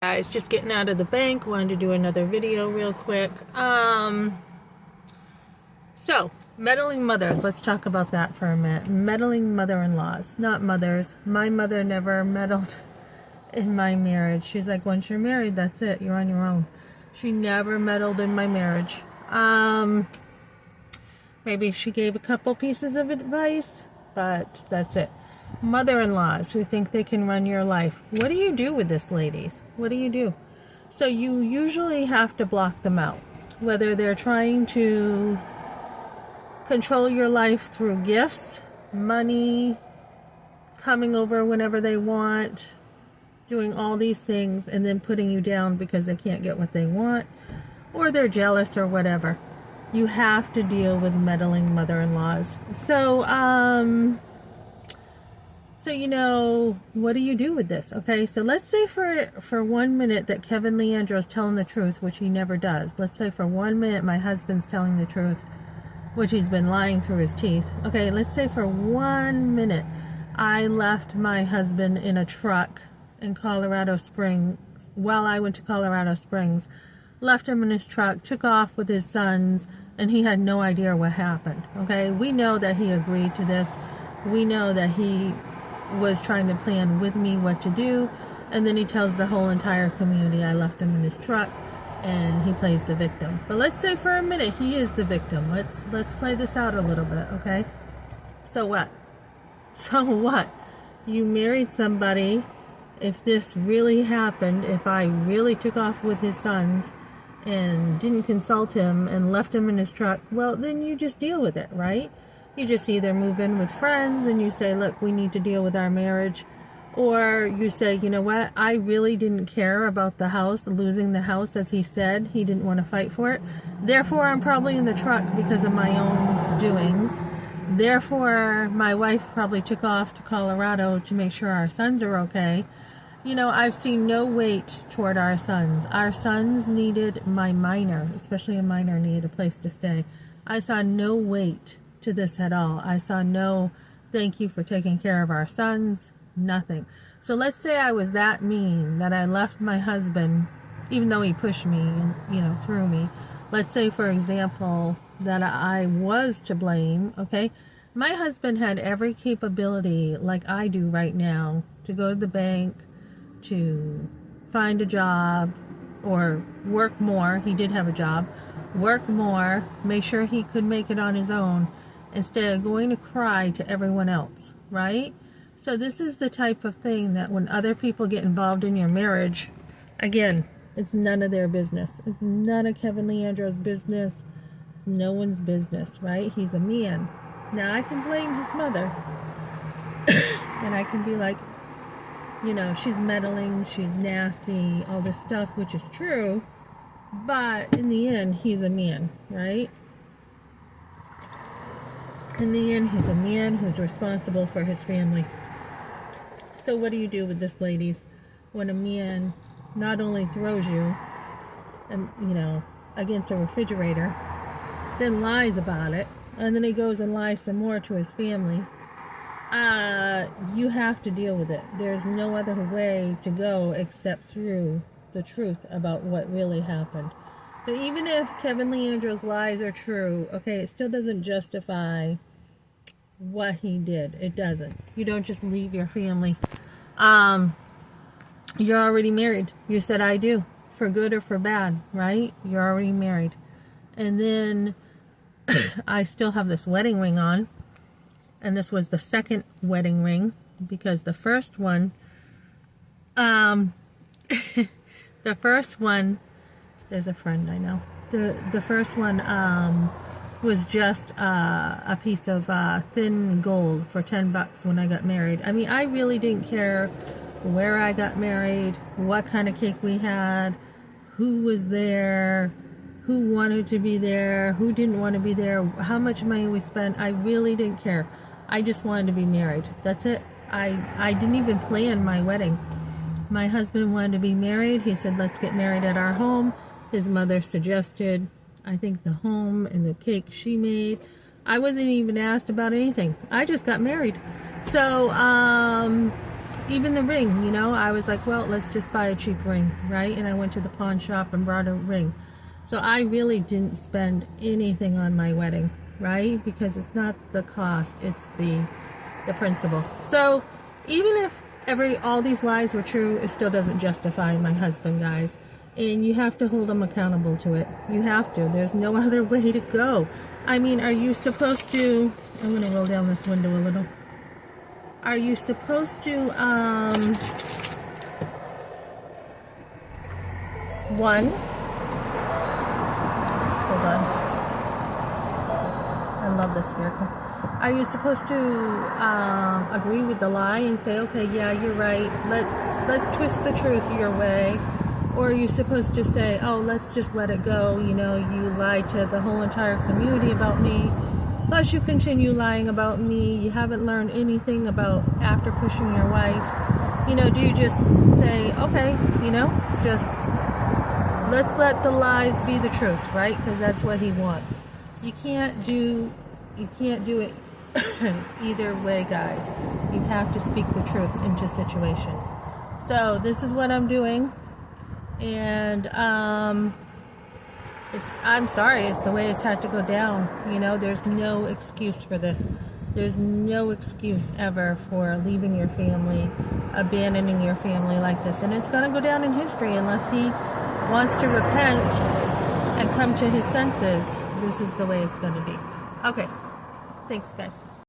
Guys, just getting out of the bank, wanted to do another video real quick. So meddling mothers, let's talk about that for a minute. Meddling mother-in-laws, not mothers. My mother never meddled in my marriage. She's like, once you're married, that's it, you're on your own. She never meddled in my marriage. Maybe she gave a couple pieces of advice, but that's it. Mother-in-laws who think they can run your life. What do you do with this, ladies? What do you do? So you usually have to block them out. Whether they're trying to control your life through gifts, money, coming over whenever they want, doing all these things, and then putting you down because they can't get what they want, or they're jealous or whatever. You have to deal with meddling mother-in-laws. So what do you do with this? Okay, so let's say for 1 minute that Kevin Leandro is telling the truth, which he never does. Let's say for 1 minute my husband's telling the truth, which he's been lying through his teeth. Okay, let's say for 1 minute I left my husband in a truck in Colorado Springs while I went to Colorado Springs, left him in his truck, took off with his sons, and he had no idea what happened. Okay, we know that he agreed to this. We know that he was trying to plan with me what to do, and then he tells the whole entire community I left him in his truck, and he plays the victim. But let's say for a minute he is the victim. Let's play this out a little bit, okay? So what? So what? You married somebody. If this really happened, if I really took off with his sons and didn't consult him and left him in his truck, well, then you just deal with it, right? You just either move in with friends and you say, look, we need to deal with our marriage. Or you say, you know what, I really didn't care about the house, losing the house, as he said. He didn't want to fight for it. Therefore, I'm probably in the truck because of my own doings. Therefore, my wife probably took off to Colorado to make sure our sons are okay. You know, I've seen no weight toward our sons. Our sons needed my minor, especially a minor, needed a place to stay. I saw no weight to this at all. I saw no thank you for taking care of our sons, nothing. So let's say I was that mean that I left my husband, even though he pushed me and, threw me. Let's say, for example, that I was to blame, okay? My husband had every capability, like I do right now, to go to the bank, to find a job, or work more. He did have a job. Work more, make sure he could make it on his own, instead of going to cry to everyone else, right? So this is the type of thing that when other people get involved in your marriage, again, it's none of their business. It's none of Kevin Leandro's business. It's no one's business, right? He's a man. Now I can blame his mother and I can be like, she's meddling, she's nasty, all this stuff, which is true, but in the end, he's a man, right? In the end, he's a man who's responsible for his family. So what do you do with this, ladies, when a man not only throws you, against a refrigerator, then lies about it, and then he goes and lies some more to his family? You have to deal with it. There's no other way to go except through the truth about what really happened. But even if Kevin Leandro's lies are true, okay, it still doesn't justify what he did. It doesn't. You don't just leave your family. You're already married. You said I do, for good or for bad, right? You're already married. And then I still have this wedding ring on. And this was the second wedding ring, because the first one, the first one, there's a friend I know. The first one was just a piece of thin gold for $10 when I got married. I mean, I really didn't care where I got married, what kind of cake we had, who was there, who wanted to be there, who didn't want to be there, how much money we spent. I really didn't care. I just wanted to be married. That's it. I didn't even plan my wedding. My husband wanted to be married. He said, let's get married at our home. His mother suggested, I think, the home and the cake she made. I wasn't even asked about anything. I just got married. So, even the ring, you know, I was like, well, let's just buy a cheap ring, right? And I went to the pawn shop and brought a ring. So I really didn't spend anything on my wedding, right? Because it's not the cost, it's the principle. So even if all these lies were true, it still doesn't justify my husband, guys. And you have to hold him accountable to it. You have to. There's no other way to go. I mean, are you supposed to... I'm going to roll down this window a little. Are you supposed to, one, hold on, I love this miracle. Are you supposed to agree with the lie and say, okay, yeah, you're right, let's twist the truth your way? Or are you supposed to say, oh, let's just let it go, you know, you lied to the whole entire community about me, plus you continue lying about me, you haven't learned anything about after pushing your wife. You know, do you just say, okay, you know, just let's let the lies be the truth, right? Because that's what he wants. You can't do it either way, guys. You have to speak the truth into situations. So this is what I'm doing. And I'm sorry, it's the way it's had to go down. You know, there's no excuse for this. There's no excuse ever for leaving your family, abandoning your family like this. And it's going to go down in history unless he wants to repent and come to his senses. This is the way it's going to be. Okay. Thanks, guys.